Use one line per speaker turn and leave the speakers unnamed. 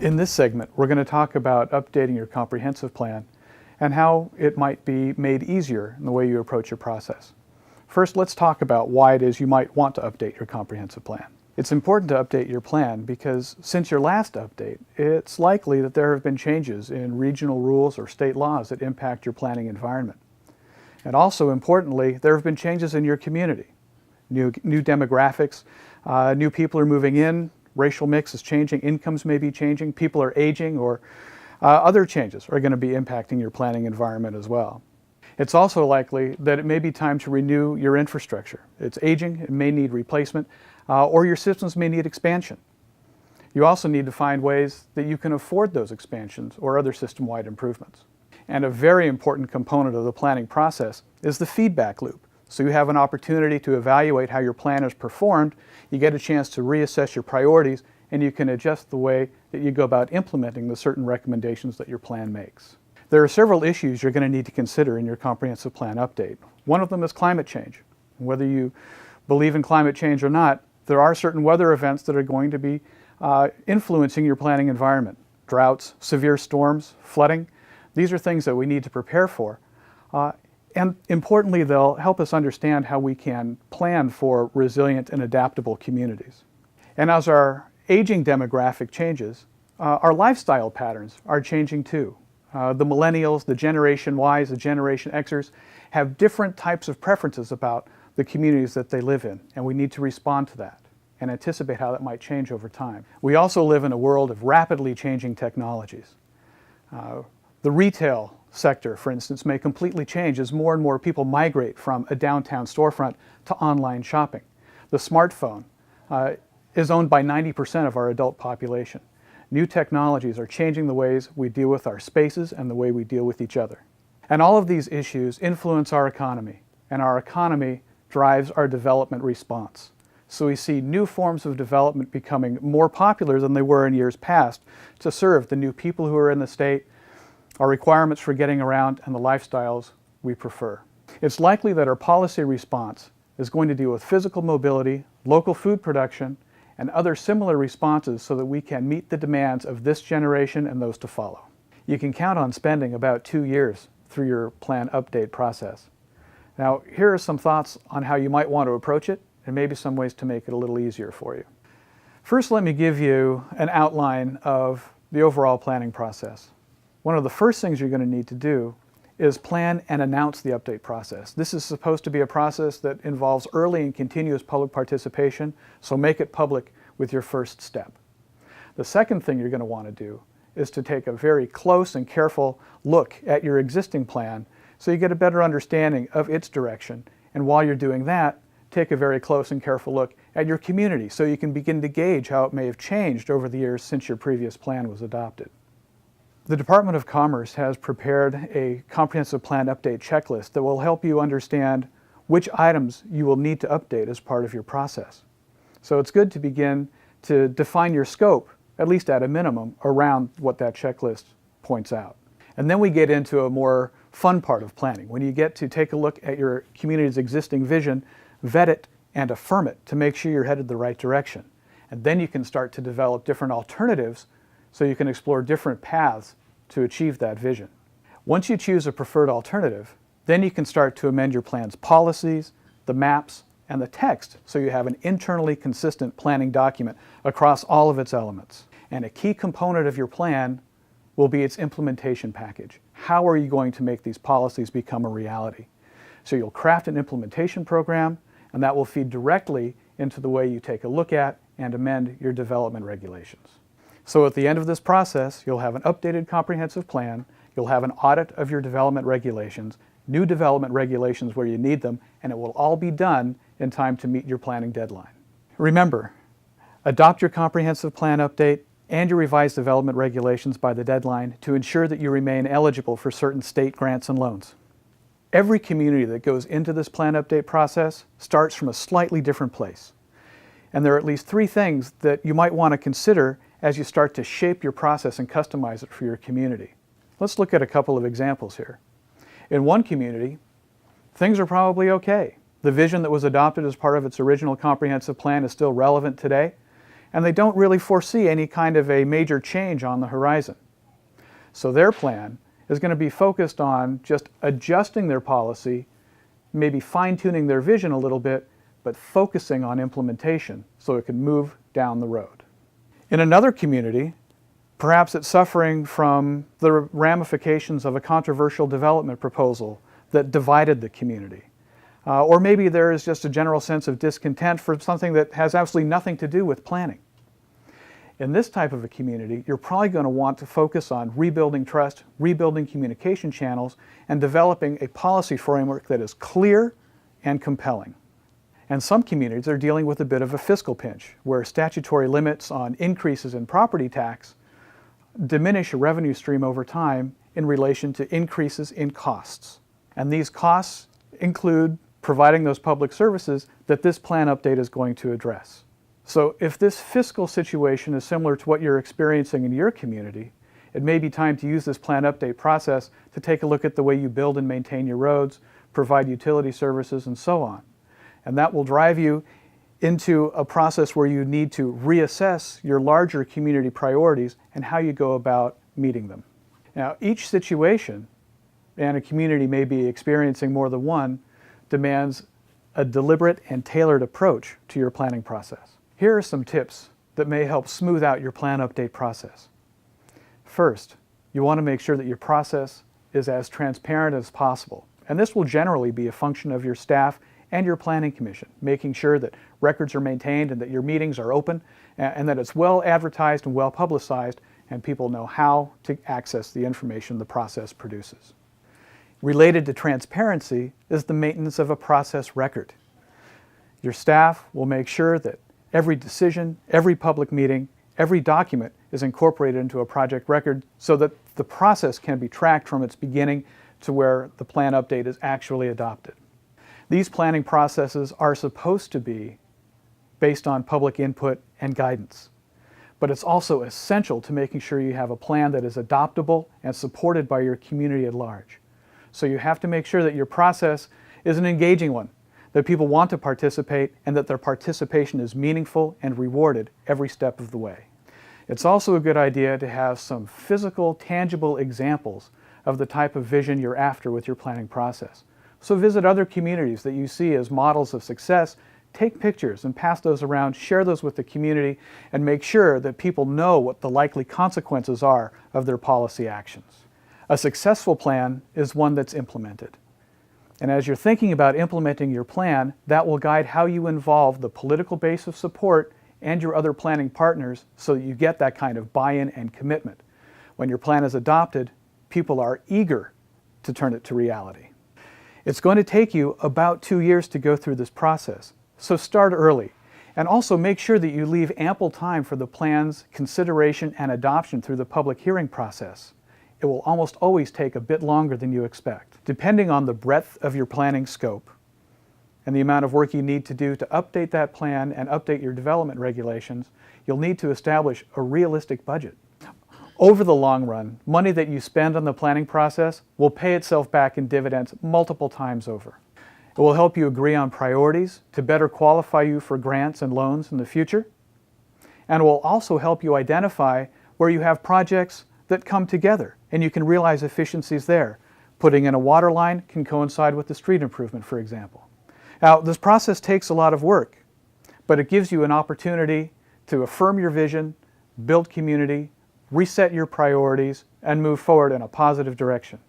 In this segment, we're going to talk about updating your comprehensive plan and how it might be made easier in the way you approach your process. First, let's talk about why it is you might want to update your comprehensive plan. It's important to update your plan because since your last update, it's likely that there have been changes in regional rules or state laws that impact your planning environment. And also importantly, there have been changes in your community. New demographics, new people are moving in, racial mix is changing, incomes may be changing, people are aging, or other changes are going to be impacting your planning environment as well. It's also likely that it may be time to renew your infrastructure. It's aging, it may need replacement, or your systems may need expansion. You also need to find ways that you can afford those expansions or other system-wide improvements. And a very important component of the planning process is the feedback loop. So you have an opportunity to evaluate how your plan has performed, you get a chance to reassess your priorities, and you can adjust the way that you go about implementing the certain recommendations that your plan makes. There are several issues you're going to need to consider in your comprehensive plan update. One of them is climate change. Whether you believe in climate change or not, there are certain weather events that are going to be influencing your planning environment. Droughts, severe storms, flooding. These are things that we need to prepare for. And importantly, they'll help us understand how we can plan for resilient and adaptable communities. And as our aging demographic changes, our lifestyle patterns are changing too. The millennials, the Generation Ys, the Generation Xers have different types of preferences about the communities that they live in, and we need to respond to that and anticipate how that might change over time. We also live in a world of rapidly changing technologies. The retail sector, for instance, may completely change as more and more people migrate from a downtown storefront to online shopping. The smartphone is owned by 90% of our adult population. New technologies are changing the ways we deal with our spaces and the way we deal with each other. And all of these issues influence our economy, and our economy drives our development response. So we see new forms of development becoming more popular than they were in years past to serve the new people who are in the state, our requirements for getting around, and the lifestyles we prefer. It's likely that our policy response is going to deal with physical mobility, local food production, and other similar responses so that we can meet the demands of this generation and those to follow. You can count on spending about 2 years through your plan update process. Now, here are some thoughts on how you might want to approach it, and maybe some ways to make it a little easier for you. First, let me give you an outline of the overall planning process. One of the first things you're going to need to do is plan and announce the update process. This is supposed to be a process that involves early and continuous public participation, so make it public with your first step. The second thing you're going to want to do is to take a very close and careful look at your existing plan so you get a better understanding of its direction. And while you're doing that, take a very close and careful look at your community so you can begin to gauge how it may have changed over the years since your previous plan was adopted. The Department of Commerce has prepared a comprehensive plan update checklist that will help you understand which items you will need to update as part of your process. So it's good to begin to define your scope, at least at a minimum, around what that checklist points out. And then we get into a more fun part of planning, when you get to take a look at your community's existing vision, vet it, and affirm it to make sure you're headed the right direction. And then you can start to develop different alternatives so you can explore different paths to achieve that vision. Once you choose a preferred alternative, then you can start to amend your plan's policies, the maps, and the text so you have an internally consistent planning document across all of its elements. And a key component of your plan will be its implementation package. How are you going to make these policies become a reality? So you'll craft an implementation program, and that will feed directly into the way you take a look at and amend your development regulations. So at the end of this process, you'll have an updated comprehensive plan, you'll have an audit of your development regulations, new development regulations where you need them, and it will all be done in time to meet your planning deadline. Remember, adopt your comprehensive plan update and your revised development regulations by the deadline to ensure that you remain eligible for certain state grants and loans. Every community that goes into this plan update process starts from a slightly different place. And there are at least 3 things that you might want to consider as you start to shape your process and customize it for your community. Let's look at a couple of examples here. In one community, things are probably okay. The vision that was adopted as part of its original comprehensive plan is still relevant today, and they don't really foresee any kind of a major change on the horizon. So their plan is going to be focused on just adjusting their policy, maybe fine-tuning their vision a little bit, but focusing on implementation so it can move down the road. In another community, perhaps it's suffering from the ramifications of a controversial development proposal that divided the community. Or maybe there is just a general sense of discontent for something that has absolutely nothing to do with planning. In this type of a community, you're probably going to want to focus on rebuilding trust, rebuilding communication channels, and developing a policy framework that is clear and compelling. And some communities are dealing with a bit of a fiscal pinch, where statutory limits on increases in property tax diminish a revenue stream over time in relation to increases in costs. And these costs include providing those public services that this plan update is going to address. So if this fiscal situation is similar to what you're experiencing in your community, it may be time to use this plan update process to take a look at the way you build and maintain your roads, provide utility services, and so on. And that will drive you into a process where you need to reassess your larger community priorities and how you go about meeting them. Now, each situation, and a community may be experiencing more than one, demands a deliberate and tailored approach to your planning process. Here are some tips that may help smooth out your plan update process. First, you want to make sure that your process is as transparent as possible. And this will generally be a function of your staff and your planning commission, making sure that records are maintained and that your meetings are open and that it's well advertised and well publicized and people know how to access the information the process produces. Related to transparency is the maintenance of a process record. Your staff will make sure that every decision, every public meeting, every document is incorporated into a project record so that the process can be tracked from its beginning to where the plan update is actually adopted. These planning processes are supposed to be based on public input and guidance, but it's also essential to making sure you have a plan that is adoptable and supported by your community at large. So you have to make sure that your process is an engaging one, that people want to participate, and that their participation is meaningful and rewarded every step of the way. It's also a good idea to have some physical, tangible examples of the type of vision you're after with your planning process. So visit other communities that you see as models of success, take pictures and pass those around, share those with the community, and make sure that people know what the likely consequences are of their policy actions. A successful plan is one that's implemented. And as you're thinking about implementing your plan, that will guide how you involve the political base of support and your other planning partners so that you get that kind of buy-in and commitment. When your plan is adopted, people are eager to turn it to reality. It's going to take you about 2 years to go through this process, so start early. And also make sure that you leave ample time for the plan's consideration and adoption through the public hearing process. It will almost always take a bit longer than you expect. Depending on the breadth of your planning scope and the amount of work you need to do to update that plan and update your development regulations, you'll need to establish a realistic budget. Over the long run, money that you spend on the planning process will pay itself back in dividends multiple times over. It will help you agree on priorities to better qualify you for grants and loans in the future, and it will also help you identify where you have projects that come together and you can realize efficiencies there. Putting in a water line can coincide with the street improvement, for example. Now, this process takes a lot of work, but it gives you an opportunity to affirm your vision, build community, reset your priorities, and move forward in a positive direction.